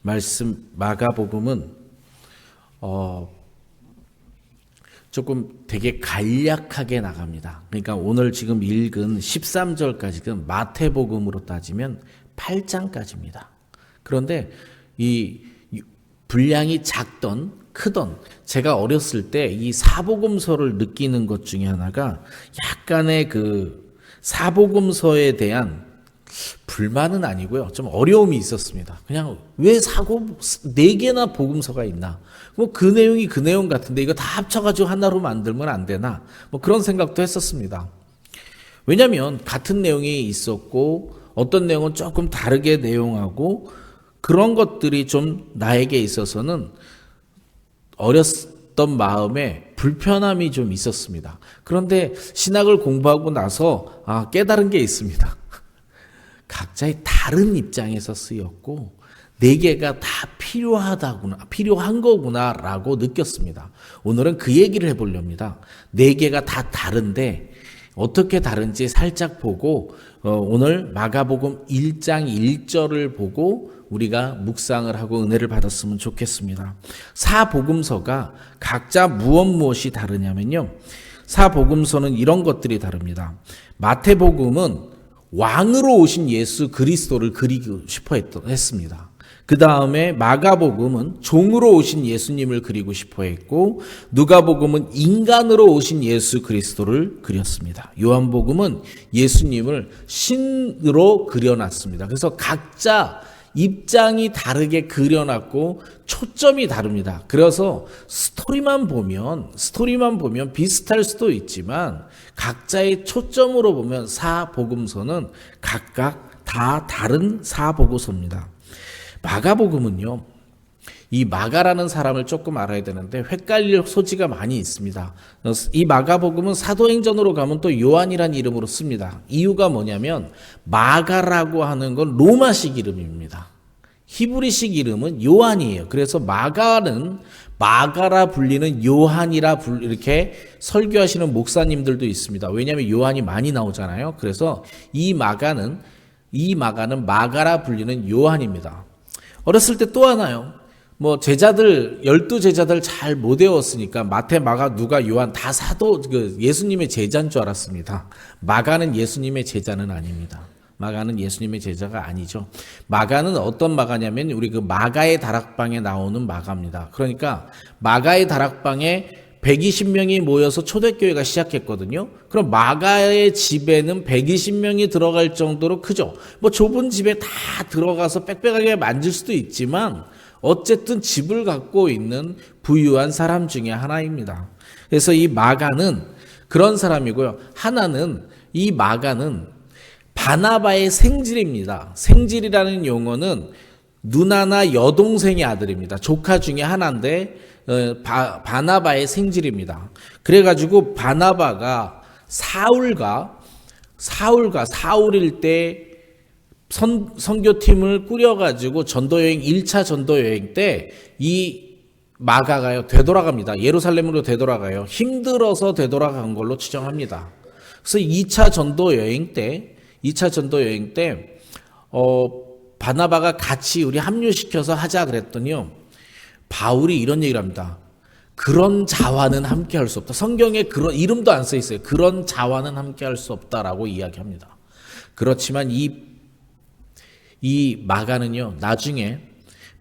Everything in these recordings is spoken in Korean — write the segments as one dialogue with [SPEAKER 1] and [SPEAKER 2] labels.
[SPEAKER 1] 말씀 마가복음은 조금 되게 간략하게 나갑니다. 그러니까 오늘 지금 읽은 13절까지는 마태복음으로 따지면 8장까지입니다. 그런데 이 분량이 작던 크던 제가 어렸을 때 이 사복음서를 느끼는 것 중에 하나가 약간의 그 사복음서에 대한 불만은 아니고요. 좀 어려움이 있었습니다. 그냥 왜 네 개나 복음서가 있나? 뭐 그 내용이 그 내용 같은데 이거 다 합쳐가지고 하나로 만들면 안 되나? 뭐 그런 생각도 했었습니다. 왜냐하면 같은 내용이 있었고 어떤 내용은 조금 다르게 내용하고 그런 것들이 좀 나에게 있어서는 어렸던 마음에 불편함이 좀 있었습니다. 그런데 신학을 공부하고 나서 깨달은 게 있습니다. 각자의 다른 입장에서 쓰였고 네 개가 다 필요한 거구나라고 느꼈습니다. 오늘은 그 얘기를 해보렵니다. 네 개가 다 다른데 어떻게 다른지 살짝 보고 오늘 마가복음 1장 1절을 보고 우리가 묵상을 하고 은혜를 받았으면 좋겠습니다. 사복음서가 각자 무엇이 다르냐면요. 사복음서는 이런 것들이 다릅니다. 마태복음은 왕으로 오신 예수 그리스도를 그리고 싶어 했습니다. 그 다음에 마가복음은 종으로 오신 예수님을 그리고 싶어 했고 누가복음은 인간으로 오신 예수 그리스도를 그렸습니다. 요한복음은 예수님을 신으로 그려놨습니다. 그래서 각자 입장이 다르게 그려놨고 초점이 다릅니다. 그래서 스토리만 보면 비슷할 수도 있지만 각자의 초점으로 보면 사복음서는 각각 다 다른 사복음서입니다. 마가복음은요. 이 마가라는 사람을 조금 알아야 되는데 헷갈릴 소지가 많이 있습니다. 이 마가복음은 사도행전으로 가면 또 요한이라는 이름으로 씁니다. 이유가 뭐냐면 마가라고 하는 건 로마식 이름입니다. 히브리식 이름은 요한이에요. 그래서 마가는 마가라 불리는 요한이라 이렇게 설교하시는 목사님들도 있습니다. 왜냐하면 요한이 많이 나오잖아요. 그래서 이 마가는 마가라 불리는 요한입니다. 어렸을 때 또 하나요. 제자들 12제자들 잘 못 외웠으니까 마태, 마가, 누가, 요한 다 예수님의 제자인 줄 알았습니다. 마가는 예수님의 제자는 아닙니다. 마가는 예수님의 제자가 아니죠. 마가는 어떤 마가냐면 우리 그 마가의 다락방에 나오는 마가입니다. 그러니까 마가의 다락방에 120명이 모여서 초대교회가 시작했거든요. 그럼 마가의 집에는 120명이 들어갈 정도로 크죠. 좁은 집에 다 들어가서 빽빽하게 만질 수도 있지만 어쨌든 집을 갖고 있는 부유한 사람 중에 하나입니다. 그래서 이 마가는 그런 사람이고요. 이 마가는 바나바의 생질입니다. 생질이라는 용어는 누나나 여동생의 아들입니다. 조카 중에 하나인데 바나바의 생질입니다. 그래가지고 바나바가 사울일 때 선교팀을 꾸려가지고 1차 전도여행 때 이 마가가요 되돌아갑니다. 예루살렘으로 되돌아가요. 힘들어서 되돌아간 걸로 추정합니다. 그래서 2차 전도여행 때 바나바가 같이 우리 합류시켜서 하자 그랬더니요. 바울이 이런 얘기를 합니다. 그런 자와는 함께 할 수 없다. 성경에 그런 이름도 안 써 있어요. 그런 자와는 함께 할 수 없다라고 이야기합니다. 그렇지만 이 마가는요. 나중에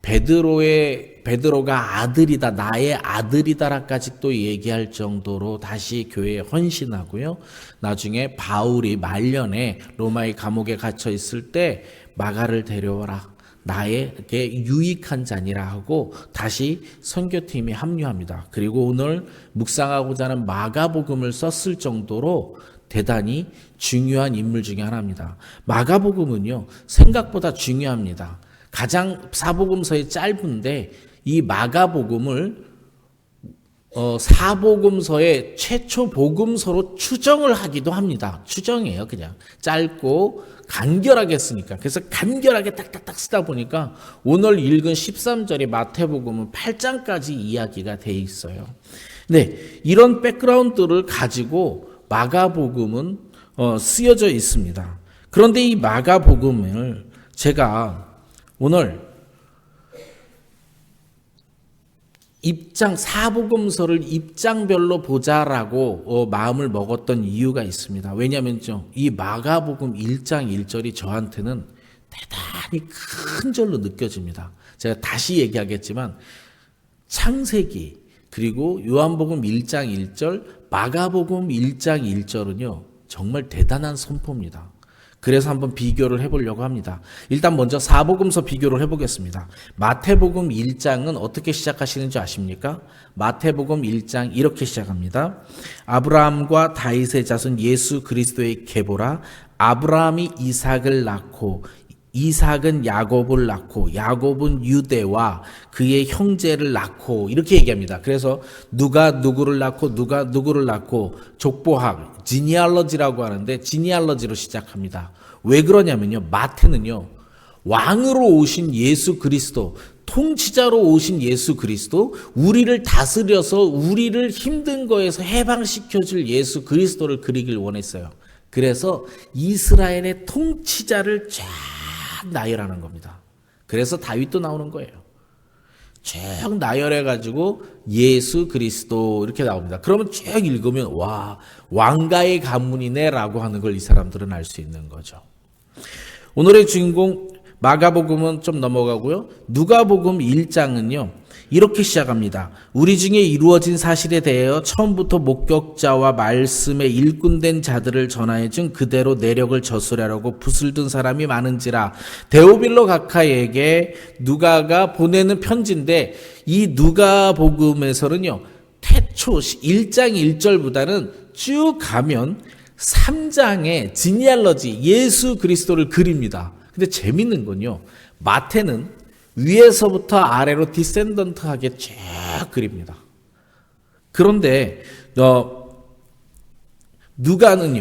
[SPEAKER 1] 베드로가 아들이다, 나의 아들이다라까지 또 얘기할 정도로 다시 교회에 헌신하고요. 나중에 바울이 말년에 로마의 감옥에 갇혀 있을 때 마가를 데려와라. 나에게 유익한 자니라 하고 다시 선교팀에 합류합니다. 그리고 오늘 묵상하고자 하는 마가복음을 썼을 정도로 대단히 중요한 인물 중에 하나입니다. 마가복음은요, 생각보다 중요합니다. 가장 사복음서에 짧은데 이 마가복음을 사복음서의 최초 복음서로 추정을 하기도 합니다. 추정이에요. 그냥 짧고 간결하게 쓰니까. 그래서 간결하게 딱딱딱 쓰다 보니까 오늘 읽은 13절의 마태복음은 8장까지 이야기가 돼 있어요. 네, 이런 백그라운드를 가지고 마가복음은 쓰여져 있습니다. 그런데 이 마가복음을 제가 오늘 사복음서를 입장별로 보자라고 마음을 먹었던 이유가 있습니다. 왜냐면요, 이 마가복음 1장 1절이 저한테는 대단히 큰 절로 느껴집니다. 제가 다시 얘기하겠지만 창세기 그리고 요한복음 1장 1절, 마가복음 1장 1절은요 정말 대단한 선포입니다. 그래서 한번 비교를 해보려고 합니다. 일단 먼저 사복음서 비교를 해보겠습니다. 마태복음 1장은 어떻게 시작하시는지 아십니까? 마태복음 1장 이렇게 시작합니다. 아브라함과 다윗의 자손 예수 그리스도의 계보라. 아브라함이 이삭을 낳고 이삭은 야곱을 낳고 야곱은 유대와 그의 형제를 낳고 이렇게 얘기합니다. 그래서 누가 누구를 낳고 누가 누구를 낳고 족보학, 지니알러지라고 하는데 지니알러지로 시작합니다. 왜 그러냐면요. 마태는요. 왕으로 오신 예수 그리스도, 통치자로 오신 예수 그리스도, 우리를 다스려서 우리를 힘든 거에서 해방시켜줄 예수 그리스도를 그리길 원했어요. 그래서 이스라엘의 통치자를 쫙 나열하는 겁니다. 그래서 다윗도 나오는 거예요. 쭉 나열해가지고 예수 그리스도 이렇게 나옵니다. 그러면 쭉 읽으면 와, 왕가의 가문이네 라고 하는 걸 이 사람들은 알 수 있는 거죠. 오늘의 주인공 마가복음은 좀 넘어가고요. 누가복음 1장은요. 이렇게 시작합니다. 우리 중에 이루어진 사실에 대하여 처음부터 목격자와 말씀에 일꾼된 자들을 전하여준 그대로 내력을 저술하려고 붓을 든 사람이 많은지라. 데오빌로 각하에게 누가가 보내는 편지인데 이 누가복음에서는요. 태초 1장 1절보다는 쭉 가면 3장에 지니알러지 예수 그리스도를 그립니다. 근데 재밌는 건요. 마태는 위에서부터 아래로 디센던트하게 쫙 그립니다. 그런데 누가는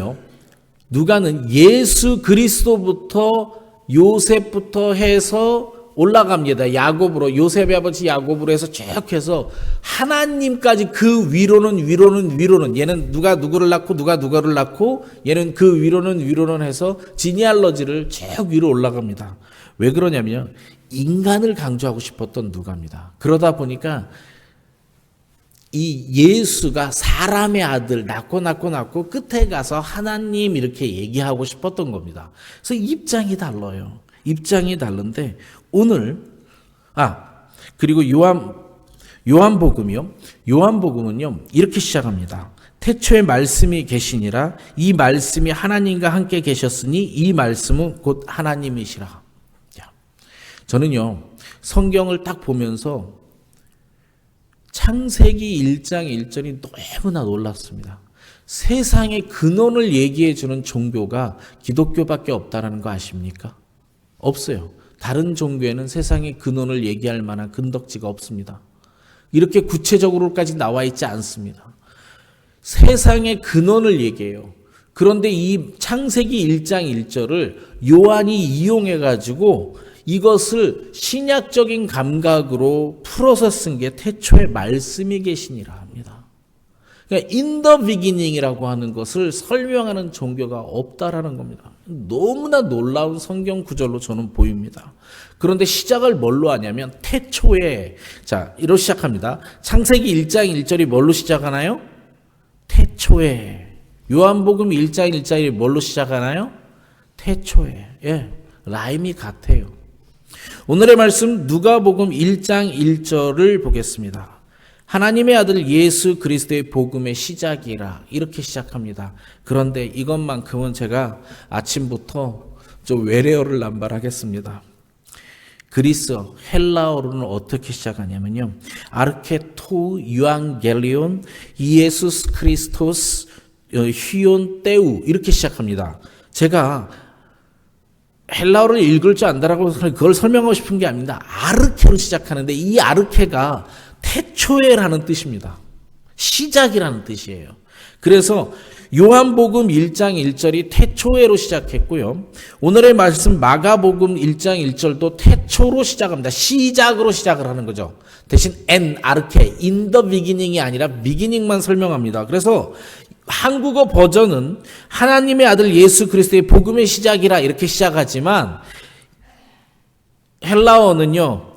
[SPEAKER 1] 예수 그리스도부터 요셉부터 해서 올라갑니다. 야곱으로, 요셉의 아버지 야곱으로 해서 쭉 해서 하나님까지 그 위로는 얘는 누가 누구를 낳고 누가 누구를 낳고 얘는 그 위로는 해서 지니알러지를 쭉 위로 올라갑니다. 왜 그러냐면 인간을 강조하고 싶었던 누가입니다. 그러다 보니까 이 예수가 사람의 아들 낳고 끝에 가서 하나님 이렇게 얘기하고 싶었던 겁니다. 그래서 입장이 달라요. 입장이 다른데 오늘 그리고 요한복음은요 이렇게 시작합니다. 태초에 말씀이 계시니라. 이 말씀이 하나님과 함께 계셨으니 이 말씀은 곧 하나님이시라. 저는요 성경을 딱 보면서 창세기 1장 1절이 너무나 놀랐습니다. 세상의 근원을 얘기해 주는 종교가 기독교밖에 없다는 거 아십니까? 없어요. 다른 종교에는 세상의 근원을 얘기할 만한 근덕지가 없습니다. 이렇게 구체적으로까지 나와 있지 않습니다. 세상의 근원을 얘기해요. 그런데 이 창세기 1장 1절을 요한이 이용해가지고 이것을 신약적인 감각으로 풀어서 쓴 게 태초에 말씀이 계시니라 합니다. 그러니까 in the beginning이라고 하는 것을 설명하는 종교가 없다라는 겁니다. 너무나 놀라운 성경 구절로 저는 보입니다. 그런데 시작을 뭘로 하냐면 태초에 이로 시작합니다. 창세기 1장 1절이 뭘로 시작하나요? 태초에. 요한복음 1장 1절이 뭘로 시작하나요? 태초에. 라임이 같아요. 오늘의 말씀 누가복음 1장 1절을 보겠습니다. 하나님의 아들 예수 그리스도의 복음의 시작이라 이렇게 시작합니다. 그런데 이것만큼은 제가 아침부터 좀 외래어를 남발하겠습니다. 그리스어 헬라어로는 어떻게 시작하냐면요. 아르케토 유앙겔리온 이에수스 크리스토스 휘온 때우 이렇게 시작합니다. 제가 헬라어를 읽을 줄 안다라고 그걸 설명하고 싶은 게 아닙니다. 아르케로 시작하는데 이 아르케가 태초에라는 뜻입니다. 시작이라는 뜻이에요. 그래서 요한복음 1장 1절이 태초에로 시작했고요. 오늘의 말씀 마가복음 1장 1절도 태초로 시작합니다. 시작으로 시작을 하는 거죠. 대신 아르케, in the beginning이 아니라 beginning만 설명합니다. 그래서 한국어 버전은 하나님의 아들 예수 그리스도의 복음의 시작이라 이렇게 시작하지만 헬라어는요.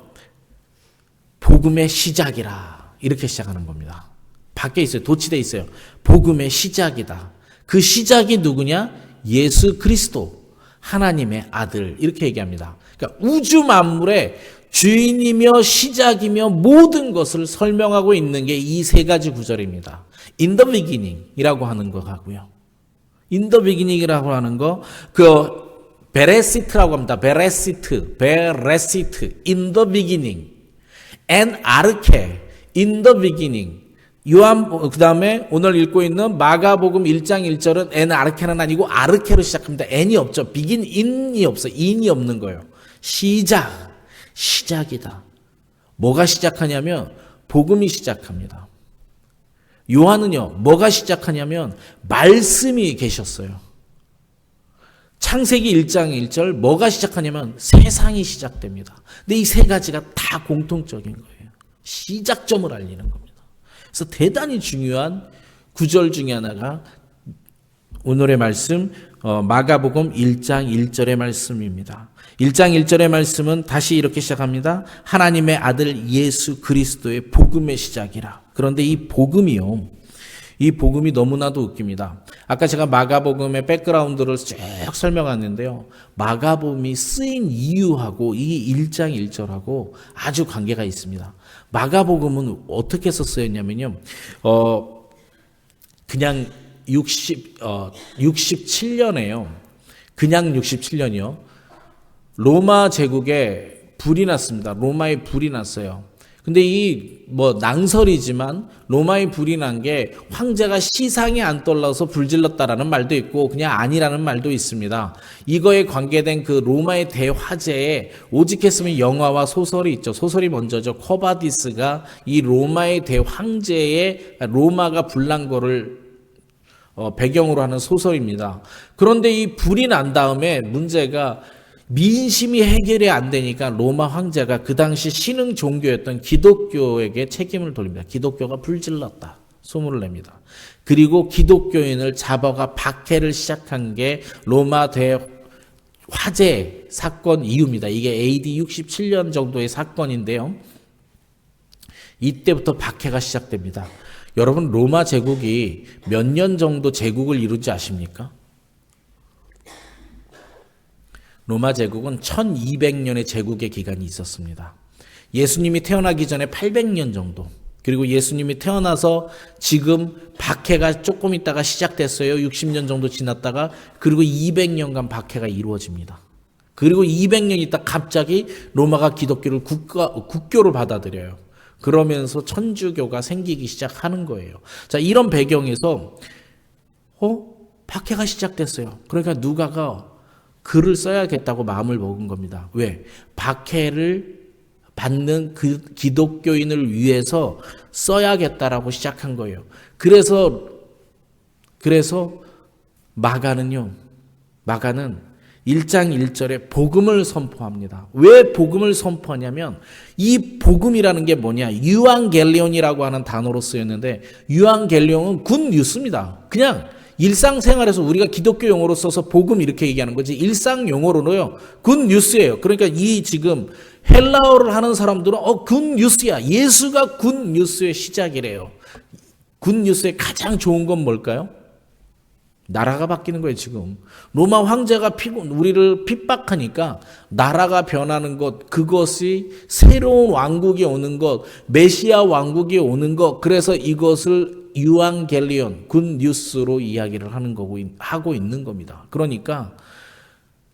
[SPEAKER 1] 복음의 시작이라 이렇게 시작하는 겁니다. 밖에 있어요. 도치돼 있어요. 복음의 시작이다. 그 시작이 누구냐? 예수 그리스도, 하나님의 아들, 이렇게 얘기합니다. 그러니까 우주 만물의 주인이며 시작이며 모든 것을 설명하고 있는 게 이 세 가지 구절입니다. In the beginning 이라고 하는 거 하고요. In the beginning 이라고 하는 거, 베레시트라고 합니다. 베레시트. In the beginning. and 아르케. In the beginning. 그 다음에 오늘 읽고 있는 마가복음 1장 1절은 and 아르케는 아니고 아르케로 시작합니다. n이 없죠. in이 없어. in이 없는 거예요. 시작이다. 뭐가 시작하냐면 복음이 시작합니다. 요한은요, 뭐가 시작하냐면 말씀이 계셨어요. 창세기 1장 1절 뭐가 시작하냐면 세상이 시작됩니다. 근데 이 세 가지가 다 공통적인 거예요. 시작점을 알리는 겁니다. 그래서 대단히 중요한 구절 중에 하나가 오늘의 말씀 마가복음 1장 1절의 말씀입니다. 1장 1절의 말씀은 다시 이렇게 시작합니다. 하나님의 아들 예수 그리스도의 복음의 시작이라. 그런데 이 복음이 너무나도 웃깁니다. 아까 제가 마가복음의 백그라운드를 쭉 설명했는데요. 마가복음이 쓰인 이유하고 이 1장 1절하고 아주 관계가 있습니다. 마가복음은 어떻게 쓰였냐면요. 그냥 67년에요. 그냥 67년이요. 로마 제국에 불이 났습니다. 로마에 불이 났어요. 근데 낭설이지만 로마에 불이 난 게 황제가 시상이 안 떨어서 불질렀다라는 말도 있고 그냥 아니라는 말도 있습니다. 이거에 관계된 그 로마의 대화제에 오직했으면 영화와 소설이 있죠. 소설이 먼저죠. 코바디스가 이 로마의 대황제에 로마가 불난 거를 배경으로 하는 소설입니다. 그런데 이 불이 난 다음에 문제가 민심이 해결이 안 되니까 로마 황제가 그 당시 신흥 종교였던 기독교에게 책임을 돌립니다. 기독교가 불질렀다. 소문을 냅니다. 그리고 기독교인을 잡아가 박해를 시작한 게 로마 대화재 사건 이유입니다. 이게 AD 67년 정도의 사건인데요. 이때부터 박해가 시작됩니다. 여러분, 로마 제국이 몇 년 정도 제국을 이루지 아십니까? 로마 제국은 1200년의 제국의 기간이 있었습니다. 예수님이 태어나기 전에 800년 정도, 그리고 예수님이 태어나서 지금 박해가 조금 있다가 시작됐어요. 60년 정도 지났다가, 그리고 200년간 박해가 이루어집니다. 그리고 200년 있다 갑자기 로마가 기독교를 국교로 받아들여요. 그러면서 천주교가 생기기 시작하는 거예요. 자, 이런 배경에서 박해가 시작됐어요. 그러니까 누가가 글을 써야겠다고 마음을 먹은 겁니다. 왜? 박해를 받는 그 기독교인을 위해서 써야겠다라고 시작한 거예요. 그래서 마가는 1장 1절에 복음을 선포합니다. 왜 복음을 선포하냐면 이 복음이라는 게 뭐냐? 유앙겔리온이라고 하는 단어로 쓰였는데 유앙겔리온은 굿 뉴스입니다. 그냥 일상생활에서 우리가 기독교 용어로 써서 복음 이렇게 얘기하는 거지 일상 용어로는요 굿 뉴스예요. 그러니까 이 지금 헬라어를 하는 사람들은 굿 뉴스야. 예수가 굿 뉴스의 시작이래요. 굿 뉴스의 가장 좋은 건 뭘까요? 나라가 바뀌는 거예요. 지금 로마 황제가 우리를 핍박하니까 나라가 변하는 것, 그것이 새로운 왕국이 오는 것, 메시아 왕국이 오는 것, 그래서 이것을 유앙겔리온, 굿뉴스로 이야기를 하고 있는 겁니다. 그러니까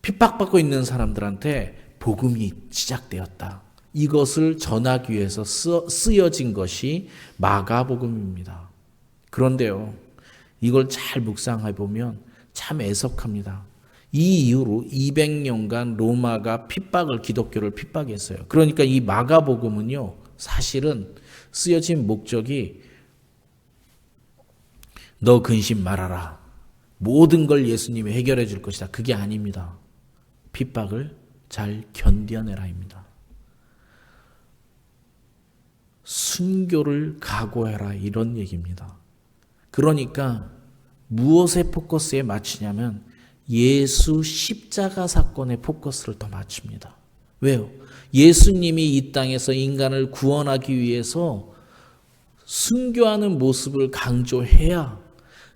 [SPEAKER 1] 핍박받고 있는 사람들한테 복음이 시작되었다. 이것을 전하기 위해서 쓰여진 것이 마가복음입니다. 그런데요, 이걸 잘 묵상해 보면 참 애석합니다. 이 이후로 200년간 로마가 기독교를 핍박했어요. 그러니까 이 마가복음은요, 사실은 쓰여진 목적이 너 근심 말아라. 모든 걸 예수님이 해결해 줄 것이다. 그게 아닙니다. 핍박을 잘 견뎌내라입니다. 순교를 각오해라, 이런 얘기입니다. 그러니까 무엇에 포커스에 맞추냐면 예수 십자가 사건에 포커스를 더 맞춥니다. 왜요? 예수님이 이 땅에서 인간을 구원하기 위해서 순교하는 모습을 강조해야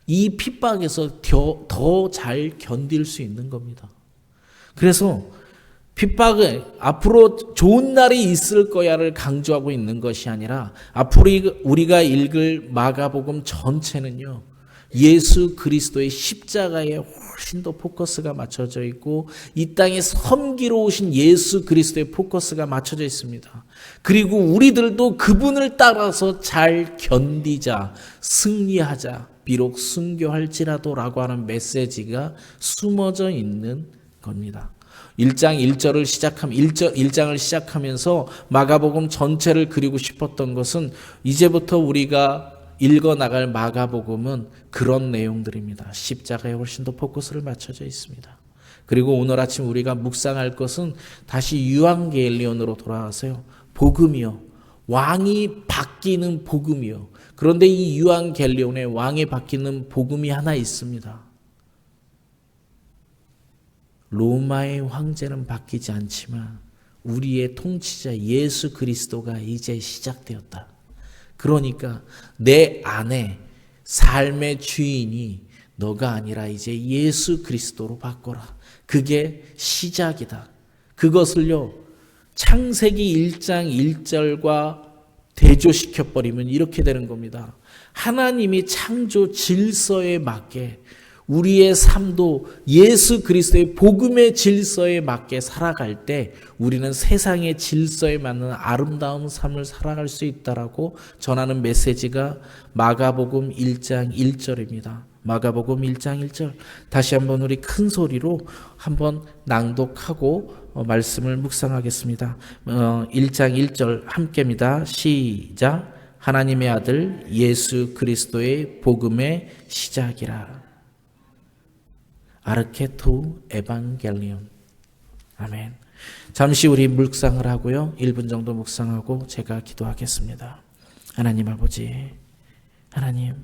[SPEAKER 1] 이 핍박에서 더 잘 견딜 수 있는 겁니다. 그래서 핍박은 앞으로 좋은 날이 있을 거야를 강조하고 있는 것이 아니라 앞으로 우리가 읽을 마가복음 전체는요, 예수 그리스도의 십자가에 훨씬 더 포커스가 맞춰져 있고 이 땅에 섬기러 오신 예수 그리스도의 포커스가 맞춰져 있습니다. 그리고 우리들도 그분을 따라서 잘 견디자, 승리하자, 비록 순교할지라도라고 하는 메시지가 숨어져 있는 겁니다. 1장을 시작하면서 마가복음 전체를 그리고 싶었던 것은 이제부터 우리가 읽어나갈 마가복음은 그런 내용들입니다. 십자가에 훨씬 더 포커스를 맞춰져 있습니다. 그리고 오늘 아침 우리가 묵상할 것은 다시 유앙겔리온으로 돌아와서요. 복음이요. 왕이 바뀌는 복음이요. 그런데 이 유앙겔리온에 왕이 바뀌는 복음이 하나 있습니다. 로마의 황제는 바뀌지 않지만 우리의 통치자 예수 그리스도가 이제 시작되었다. 그러니까 내 안에 삶의 주인이 너가 아니라 이제 예수 그리스도로 바꿔라. 그게 시작이다. 그것을요, 창세기 1장 1절과 대조시켜버리면 이렇게 되는 겁니다. 하나님이 창조 질서에 맞게 우리의 삶도 예수 그리스도의 복음의 질서에 맞게 살아갈 때 우리는 세상의 질서에 맞는 아름다운 삶을 살아갈 수 있다라고 전하는 메시지가 마가복음 1장 1절입니다. 마가복음 1장 1절 다시 한번 우리 큰 소리로 한번 낭독하고 말씀을 묵상하겠습니다. 1장 1절 함께입니다. 시작. 하나님의 아들 예수 그리스도의 복음의 시작이라. 아르케토 에반겔리온. 아멘. 잠시 우리 묵상을 하고요. 1분 정도 묵상하고 제가 기도하겠습니다. 하나님 아버지, 하나님